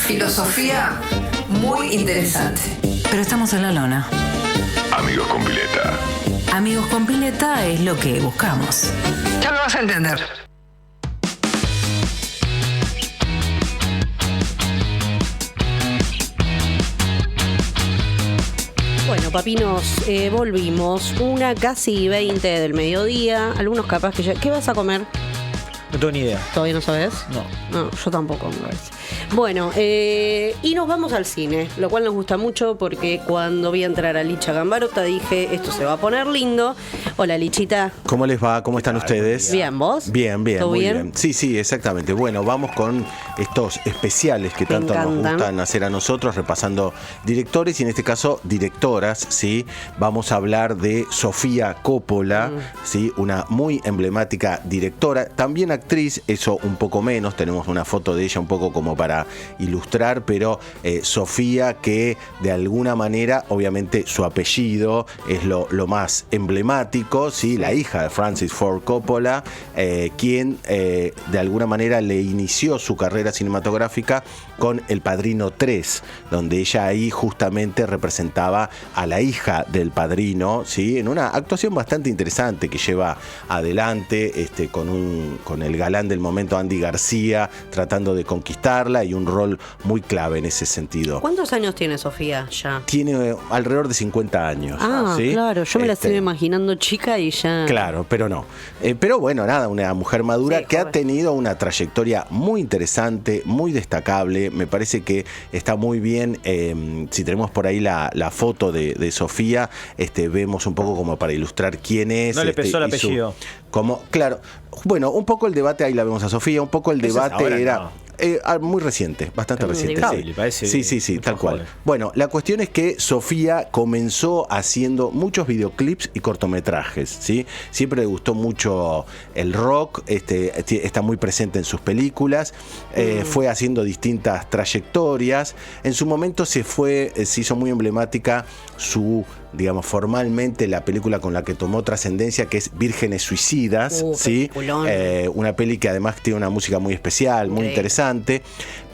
filosofía muy interesante. Pero estamos en la lona. Amigos con pileta. Amigos con pileta es lo que buscamos. Ya lo vas a entender. Bueno, papinos, volvimos. 1:20 del mediodía. Algunos capaz que ya... ¿Qué vas a comer? No tengo ni idea. ¿Todavía no sabes? No. Yo tampoco, me parece. Bueno, y nos vamos al cine, lo cual nos gusta mucho porque cuando vi entrar a Licha Gambarota dije, esto se va a poner lindo. Hola, Lichita. ¿Cómo les va? ¿Cómo están ustedes? Bien, ¿vos? Bien, ¿Todo muy bien? bien. Sí, exactamente. Bueno, vamos con estos especiales que tanto nos gustan hacer a nosotros, repasando directores y en este caso directoras, ¿sí? Vamos a hablar de Sofía Coppola, ¿sí? Una muy emblemática directora, también actriz, eso un poco menos, tenemos una foto de ella un poco como para ilustrar, pero Sofía, que de alguna manera, obviamente su apellido es lo más emblemático, ¿sí? La hija de Francis Ford Coppola, quien de alguna manera le inició su carrera cinematográfica con El Padrino 3, donde ella ahí justamente representaba a la hija del padrino, ¿sí? En una actuación bastante interesante que lleva adelante con el galán del momento, Andy García, tratando de conquistarla, y un rol muy clave en ese sentido. ¿Cuántos años tiene Sofía ya? Tiene alrededor de 50 años. Ah, ¿sí? Claro, yo me la estoy imaginando chica y ya... Claro, pero no. Pero bueno, nada, una mujer madura, sí, que joven. Ha tenido una trayectoria muy interesante, muy destacable. Me parece que está muy bien. Si tenemos por ahí la foto de Sofía, vemos un poco como para ilustrar quién es. No le pesó el apellido. Claro, bueno, un poco el debate, ahí la vemos a Sofía, un poco el debate era... No. Muy reciente, bastante reciente. Sí. Parece Sí, tal cual. Joven. Bueno, la cuestión es que Sofía comenzó haciendo muchos videoclips y cortometrajes, ¿sí? Siempre le gustó mucho el rock, está muy presente en sus películas, fue haciendo distintas trayectorias. En su momento se hizo muy emblemática formalmente la película con la que tomó trascendencia, que es Vírgenes Suicidas, ¿sí? Una peli que además tiene una música muy especial, muy interesante,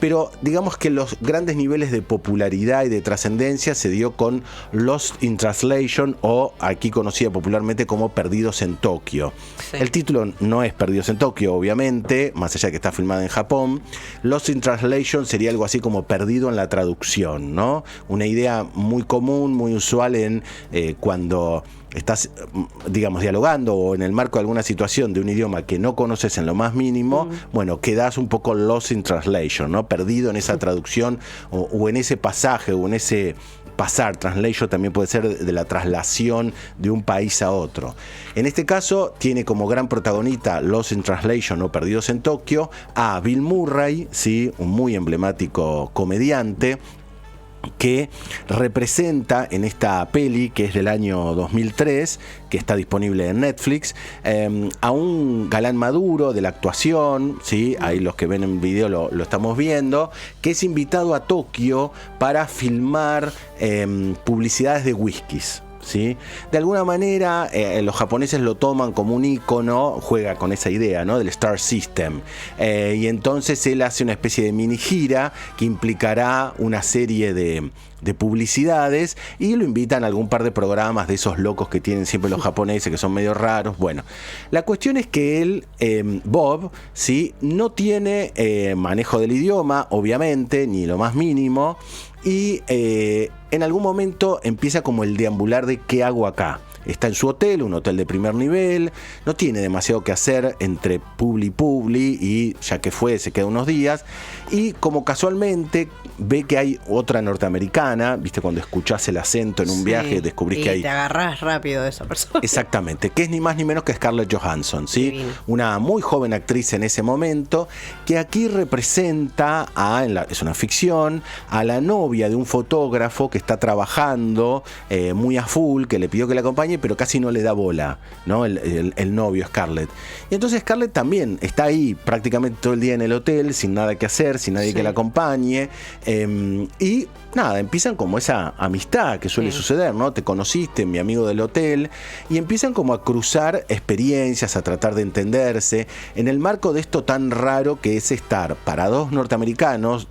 pero digamos que los grandes niveles de popularidad y de trascendencia se dio con Lost in Translation, o aquí conocida popularmente como Perdidos en Tokio. Sí. El título no es Perdidos en Tokio, obviamente, más allá de que está filmada en Japón. Lost in Translation sería algo así como perdido en la traducción, ¿no? Una idea muy común, muy usual en cuando estás, dialogando o en el marco de alguna situación de un idioma que no conoces en lo más mínimo, bueno, quedas un poco lost in translation, ¿no? Perdido en esa traducción o en ese pasaje o en ese pasar. Translation también puede ser de la traslación de un país a otro. En este caso tiene como gran protagonista Lost in Translation o Perdidos en Tokio a Bill Murray, ¿sí? Un muy emblemático comediante, que representa en esta peli, que es del año 2003, que está disponible en Netflix, a un galán maduro de la actuación, ¿sí? Ahí los que ven en video lo estamos viendo, que es invitado a Tokio para filmar publicidades de whiskies, ¿sí? De alguna manera los japoneses lo toman como un ícono, juega con esa idea, ¿no? Del Star System, y entonces él hace una especie de mini gira que implicará una serie de publicidades, y lo invitan a algún par de programas de esos locos que tienen siempre los japoneses, que son medio raros. Bueno, la cuestión es que él, Bob, ¿sí? No tiene manejo del idioma, obviamente, ni lo más mínimo, y en algún momento empieza como el deambular de ¿qué hago acá? Está en su hotel, un hotel de primer nivel, no tiene demasiado que hacer entre publi y ya que se queda unos días, y como casualmente ve que hay otra norteamericana, viste, cuando escuchás el acento en un viaje descubrís que hay... Y te agarrás rápido de esa persona. Exactamente, que es ni más ni menos que Scarlett Johansson, ¿sí? Divino. Una muy joven actriz en ese momento, que aquí representa es una ficción, a la novia de un fotógrafo que está trabajando muy a full, que le pidió que la acompañe, pero casi no le da bola, ¿no? El novio Scarlett. Y entonces Scarlett también está ahí prácticamente todo el día en el hotel, sin nada que hacer, sin nadie que la acompañe. Y nada, empiezan como esa amistad que suele suceder, ¿no? Te conociste, mi amigo del hotel, y empiezan como a cruzar experiencias, a tratar de entenderse, en el marco de esto tan raro que es estar para dos norteamericanos,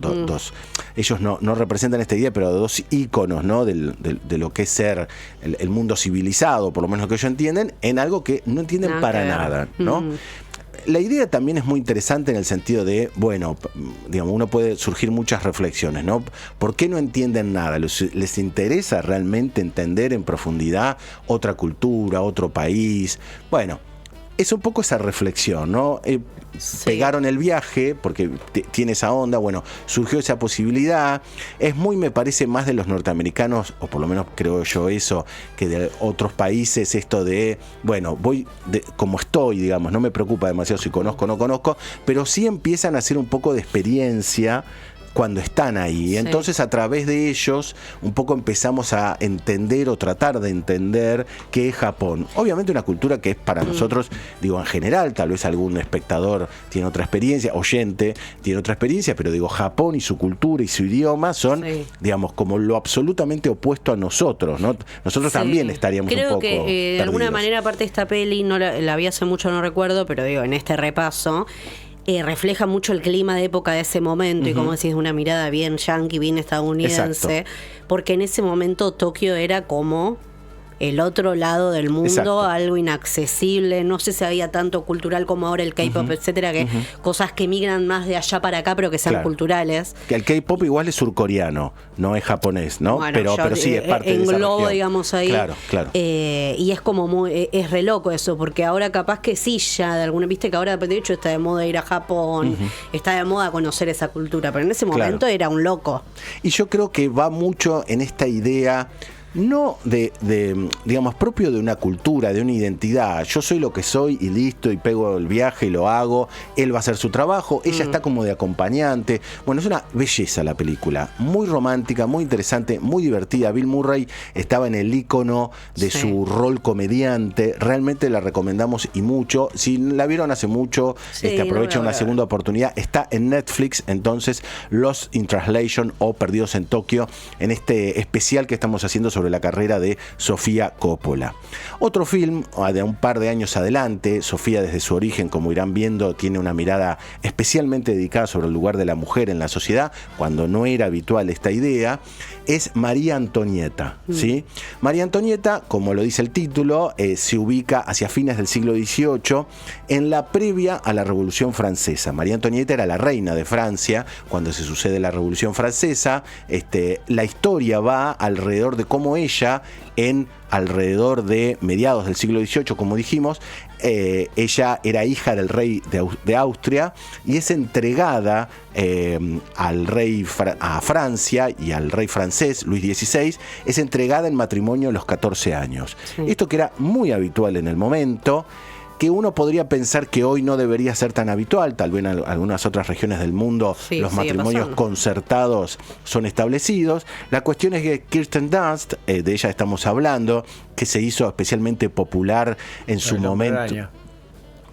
ellos no representan esta idea, pero dos íconos, ¿no? de lo que es ser el mundo civilizado, por lo menos lo que ellos entienden, en algo que no entienden para nada, ¿no? La idea también es muy interesante en el sentido de, bueno, digamos, uno puede surgir muchas reflexiones, ¿no? ¿Por qué no entienden nada? ¿Les interesa realmente entender en profundidad otra cultura, otro país? Bueno, es un poco esa reflexión, ¿no? Pegaron el viaje, porque tiene esa onda, bueno, surgió esa posibilidad. Es muy, me parece, más de los norteamericanos, o por lo menos creo yo eso, que de otros países, esto de, bueno, voy como estoy, digamos, no me preocupa demasiado si conozco o no conozco, pero sí empiezan a hacer un poco de experiencia cuando están ahí. Entonces, a través de ellos, un poco empezamos a entender o tratar de entender qué es Japón. Obviamente una cultura que es para nosotros, digo, en general, tal vez algún espectador tiene otra experiencia, oyente tiene otra experiencia, pero digo, Japón y su cultura y su idioma son, digamos, como lo absolutamente opuesto a nosotros, ¿no? Nosotros también estaríamos un poco Creo que de alguna manera, aparte de esta peli, no la vi hace mucho, no recuerdo, pero digo, en este repaso, refleja mucho el clima de época de ese momento, y como decís, una mirada bien yankee, bien estadounidense, porque en ese momento Tokio era como el otro lado del mundo, algo inaccesible, no sé si había tanto cultural como ahora el K-pop, etcétera, que cosas que migran más de allá para acá, pero que sean culturales. Que el K-pop igual es surcoreano, no es japonés, ¿no? Bueno, pero sí es parte de esa englobo, región, digamos, ahí. Claro. Y es como muy, es re loco eso, porque ahora capaz que sí, ya de alguna, viste que ahora de hecho está de moda ir a Japón, está de moda conocer esa cultura, pero en ese momento era un loco. Y yo creo que va mucho en esta idea, no de, digamos, propio de una cultura, de una identidad. Yo soy lo que soy y listo, y pego el viaje y lo hago. Él va a hacer su trabajo, ella está como de acompañante. Bueno, es una belleza la película, muy romántica, muy interesante, muy divertida. Bill Murray estaba en el ícono de su rol comediante. Realmente la recomendamos y mucho. Si la vieron hace mucho, aprovecha una segunda oportunidad. Está en Netflix, entonces, Lost in Translation o Perdidos en Tokio, en este especial que estamos haciendo sobre la carrera de Sofía Coppola. Otro film de un par de años adelante, Sofía desde su origen, como irán viendo, tiene una mirada especialmente dedicada sobre el lugar de la mujer en la sociedad, cuando no era habitual esta idea, es María Antonieta, ¿sí? María Antonieta, como lo dice el título, se ubica hacia fines del siglo XVIII, en la previa a la Revolución Francesa. María Antonieta era la reina de Francia cuando se sucede la Revolución Francesa. La historia va alrededor de cómo ella, alrededor de mediados del siglo XVIII, como dijimos, ella era hija del rey de Austria y es entregada al rey a Francia y al rey francés, Luis XVI, es entregada en matrimonio a los 14 años. Esto que era muy habitual en el momento, que uno podría pensar que hoy no debería ser tan habitual, tal vez en algunas otras regiones del mundo los matrimonios concertados son establecidos. La cuestión es que Kirsten Dunst, de ella estamos hablando, que se hizo especialmente popular en su momento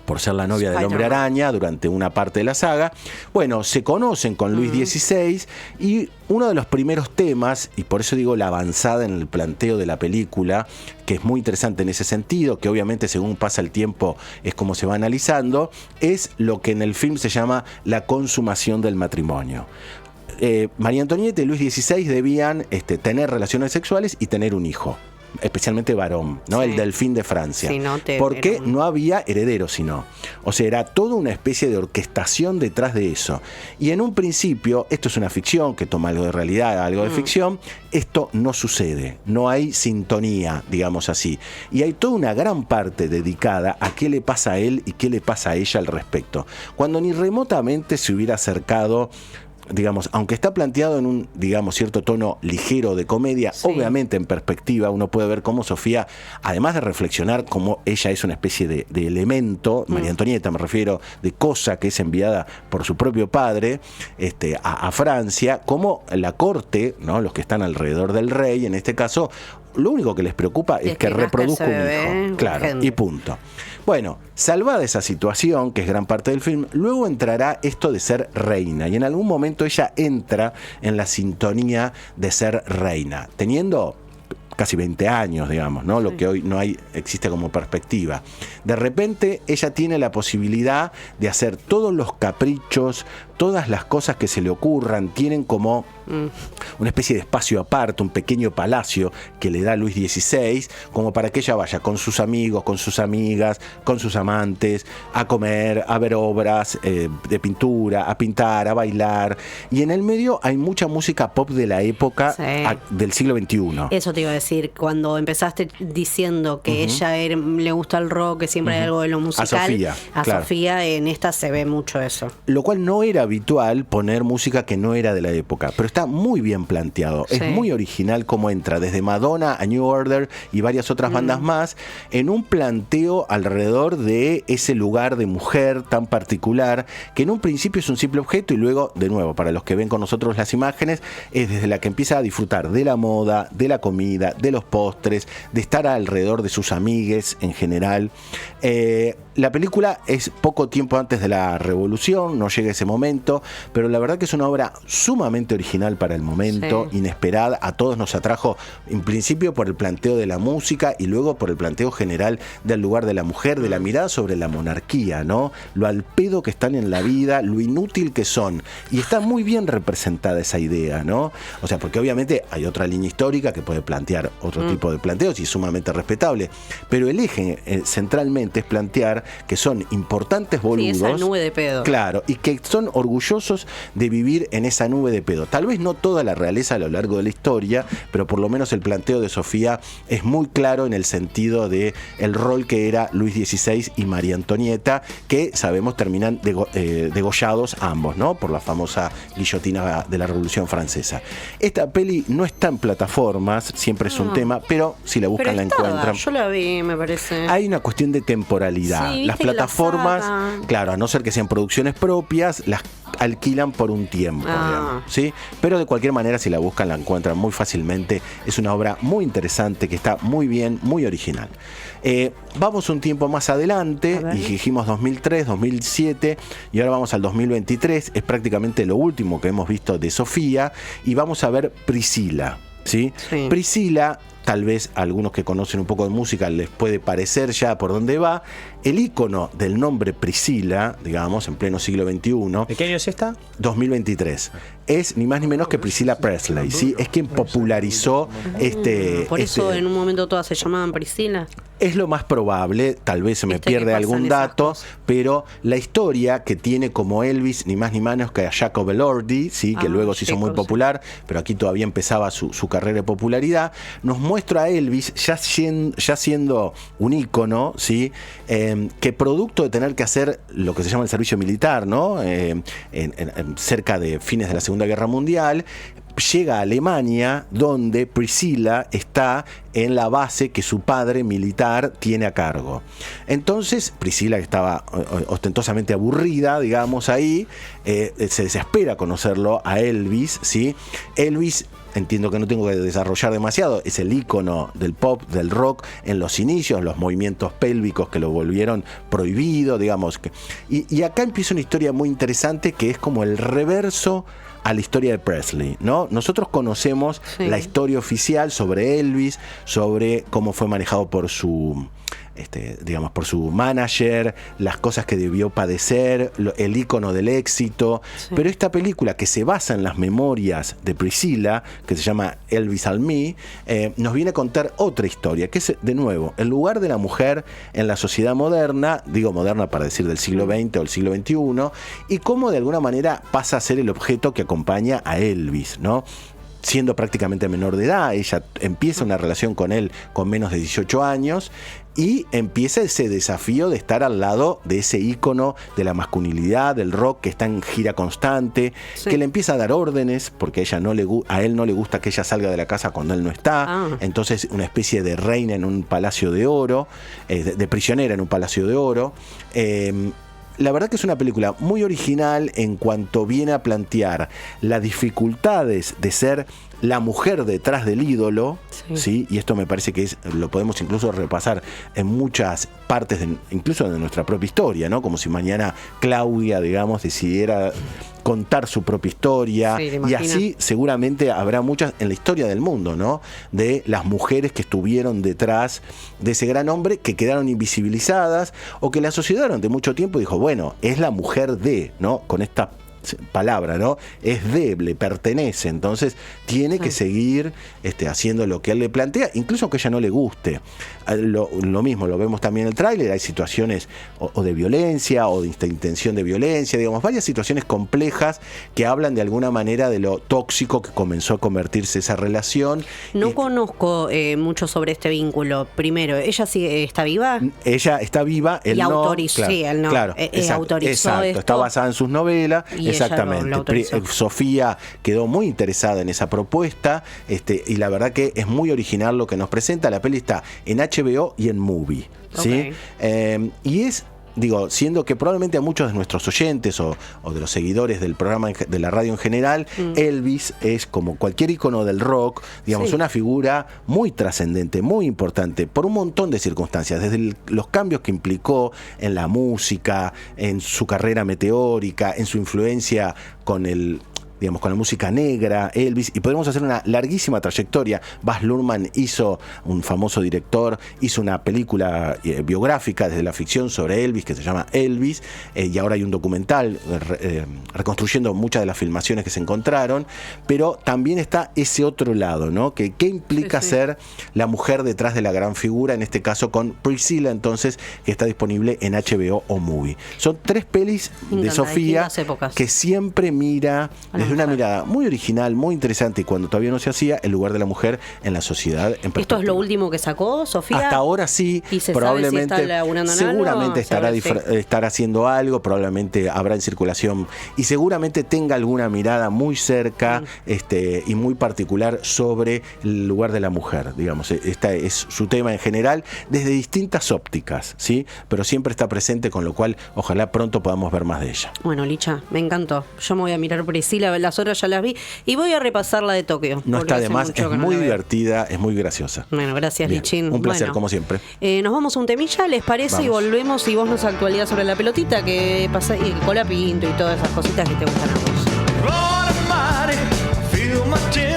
por ser la novia del Hombre Araña durante una parte de la saga. Bueno, se conocen con Luis XVI y uno de los primeros temas, y por eso digo la avanzada en el planteo de la película, que es muy interesante en ese sentido, que obviamente según pasa el tiempo es como se va analizando, es lo que en el film se llama la consumación del matrimonio. María Antonieta y Luis XVI debían tener relaciones sexuales y tener un hijo, especialmente varón, ¿no? El delfín de Francia. Porque no había heredero, sino. O sea, era toda una especie de orquestación detrás de eso. Y en un principio, esto es una ficción que toma algo de realidad, algo de ficción, esto no sucede. No hay sintonía, digamos así. Y hay toda una gran parte dedicada a qué le pasa a él y qué le pasa a ella al respecto. Cuando ni remotamente se hubiera acercado, digamos, aunque está planteado en un, digamos, cierto tono ligero de comedia, obviamente en perspectiva uno puede ver cómo Sofía, además de reflexionar cómo ella es una especie de elemento, María Antonieta me refiero, de cosa que es enviada por su propio padre a Francia, como la corte, ¿no? Los que están alrededor del rey, en este caso, lo único que les preocupa es que reproduzca un hijo. Claro, y punto. Bueno, salvada esa situación, que es gran parte del film, luego entrará esto de ser reina. Y en algún momento ella entra en la sintonía de ser reina, teniendo casi 20 años, digamos, ¿no? Lo que hoy no existe como perspectiva. De repente ella tiene la posibilidad de hacer todos los caprichos, todas las cosas que se le ocurran, tienen como una especie de espacio aparte, un pequeño palacio que le da Luis XVI, como para que ella vaya con sus amigos, con sus amigas, con sus amantes, a comer, a ver obras de pintura, a pintar, a bailar. Y en el medio hay mucha música pop de la época del siglo XXI. Eso te iba a decir, cuando empezaste diciendo que ella le gusta el rock, que siempre hay algo de lo musical. A Sofía, en esta se ve mucho eso. Lo cual no era habitual poner música que no era de la época, pero está muy bien planteado. Es muy original cómo entra desde Madonna a New Order y varias otras bandas más en un planteo alrededor de ese lugar de mujer tan particular que en un principio es un simple objeto y luego, de nuevo, para los que ven con nosotros las imágenes, es desde la que empieza a disfrutar de la moda, de la comida, de los postres, de estar alrededor de sus amigues en general. La película es poco tiempo antes de la Revolución, no llega ese momento, pero la verdad que es una obra sumamente original para el momento, inesperada, a todos nos atrajo en principio por el planteo de la música y luego por el planteo general del lugar de la mujer, de la mirada sobre la monarquía, ¿no? Lo al pedo que están en la vida, lo inútil que son, y está muy bien representada esa idea, ¿no? O sea, porque obviamente hay otra línea histórica que puede plantear otro tipo de planteos y es sumamente respetable, pero el eje centralmente es plantear que son importantes boludos. Sí, esa nube de pedo. Claro, y que son orgullosos de vivir en esa nube de pedo. Tal vez no toda la realeza a lo largo de la historia, pero por lo menos el planteo de Sofía es muy claro en el sentido de el rol que era Luis XVI y María Antonieta, que sabemos terminan degollados ambos, ¿no? Por la famosa guillotina de la Revolución Francesa. Esta peli no está en plataformas, siempre es un tema, pero si la buscan la encuentran. Yo la vi, me parece. Hay una cuestión de temporalidad. Sí, las plataformas, claro, a no ser que sean producciones propias, las alquilan por un tiempo, digamos, ¿sí? Pero de cualquier manera, si la buscan, la encuentran muy fácilmente. Es una obra muy interesante, que está muy bien, muy original. Vamos un tiempo más adelante, y dijimos 2003, 2007, y ahora vamos al 2023. Es prácticamente lo último que hemos visto de Sofía, y vamos a ver Priscila, ¿sí? Priscila, tal vez a algunos que conocen un poco de música les puede parecer ya por dónde va. El ícono del nombre Priscila, digamos, en pleno siglo XXI. ¿De qué año es esta? 2023. Es ni más ni menos que Priscilla Presley, ¿sí? Es quien popularizó Por eso en un momento todas se llamaban Priscila. Es lo más probable, tal vez se me pierde algún dato, pero la historia que tiene como Elvis, ni más ni menos que a Jacob Elordi, ¿sí? Que luego se hizo muy popular, pero aquí todavía empezaba su carrera de popularidad, nos muestra a Elvis ya siendo un ícono, ¿sí? Que producto de tener que hacer lo que se llama el servicio militar, ¿no? Cerca de fines de la Segunda Guerra Mundial, llega a Alemania, donde Priscilla está en la base que su padre militar tiene a cargo. Entonces Priscilla, que estaba ostentosamente aburrida, digamos, ahí, se desespera conocerlo a Elvis, ¿sí? Elvis, entiendo que no tengo que desarrollar demasiado, es el ícono del pop, del rock en los inicios, los movimientos pélvicos que lo volvieron prohibido, digamos. Y acá empieza una historia muy interesante que es como el reverso a la historia de Presley, ¿no? Nosotros conocemos la historia oficial sobre Elvis, sobre cómo fue manejado por su por su manager, las cosas que debió padecer, el ícono del éxito. Pero esta película, que se basa en las memorias de Priscilla, que se llama Elvis and Me, nos viene a contar otra historia, que es, de nuevo, el lugar de la mujer en la sociedad moderna, digo moderna para decir del siglo XX o el siglo XXI, y cómo de alguna manera pasa a ser el objeto que acompaña a Elvis, ¿no? Siendo prácticamente menor de edad, ella empieza una relación con él con menos de 18 años y empieza ese desafío de estar al lado de ese ícono de la masculinidad, del rock, que está en gira constante, que le empieza a dar órdenes porque a él no le gusta que ella salga de la casa cuando él no está. Entonces, una especie de reina en un palacio de oro, de prisionera en un palacio de oro. la verdad que es una película muy original en cuanto viene a plantear las dificultades de ser la mujer detrás del ídolo, ¿sí? Y esto me parece que lo podemos incluso repasar en muchas partes, incluso de nuestra propia historia, ¿no? Como si mañana Claudia, digamos, decidiera contar su propia historia, y así seguramente habrá muchas en la historia del mundo, ¿no? De las mujeres que estuvieron detrás de ese gran hombre, que quedaron invisibilizadas o que la sociedad durante mucho tiempo dijo, bueno, es la mujer de, ¿no? Con esta palabra, ¿no? Es de, le pertenece, entonces tiene que seguir haciendo lo que él le plantea, incluso aunque a ella no le guste. Lo mismo, lo vemos también en el tráiler, hay situaciones o de violencia o de intención de violencia, digamos, varias situaciones complejas que hablan de alguna manera de lo tóxico que comenzó a convertirse esa relación. No conozco mucho sobre este vínculo. Primero, ¿ella sí está viva? Ella está viva, él no. Autorizó, claro, sí, él no. Claro, Autorizó esto. Está basada en sus novelas. Y exactamente. Sofía quedó muy interesada en esa propuesta, y la verdad que es muy original lo que nos presenta. La peli está en HBO y en Movie, ¿sí? Y es, digo, siendo que probablemente a muchos de nuestros oyentes o de los seguidores del programa de la radio en general, Elvis es como cualquier ícono del rock, digamos, una figura muy trascendente, muy importante, por un montón de circunstancias, desde los cambios que implicó en la música, en su carrera meteórica, en su influencia con la música negra, Elvis, y podemos hacer una larguísima trayectoria. Baz Luhrmann un famoso director, hizo una película biográfica desde la ficción sobre Elvis que se llama Elvis, y ahora hay un documental reconstruyendo muchas de las filmaciones que se encontraron, pero también está ese otro lado, ¿no? ¿Qué implica ser la mujer detrás de la gran figura? En este caso con Priscilla, entonces, que está disponible en HBO o Movie. Son 3 pelis de Sofía que siempre mira desde una mirada muy original, muy interesante, y cuando todavía no se hacía, el lugar de la mujer en la sociedad. ¿Esto es lo último que sacó, Sofía? Hasta ahora sí. ¿Y se probablemente sabe si está laburando en seguramente algo? estará haciendo algo, probablemente habrá en circulación, y seguramente tenga alguna mirada muy cerca y muy particular sobre el lugar de la mujer, digamos. Esta es su tema en general, desde distintas ópticas, ¿sí? Pero siempre está presente, con lo cual ojalá pronto podamos ver más de ella. Bueno, Licha, me encantó. Yo me voy a mirar Priscilla, las otras ya las vi, y voy a repasar la de Tokio. No está de más, es muy divertida, es muy graciosa. Bueno, gracias, Lichín. Un placer, como siempre. Nos vamos a un temilla, ¿les parece? Vamos. Y volvemos, y vos nos actualidad sobre la pelotita que pasa, y Cola Pinto y todas esas cositas que te gustan a vos. Lord Almighty, feel my tears.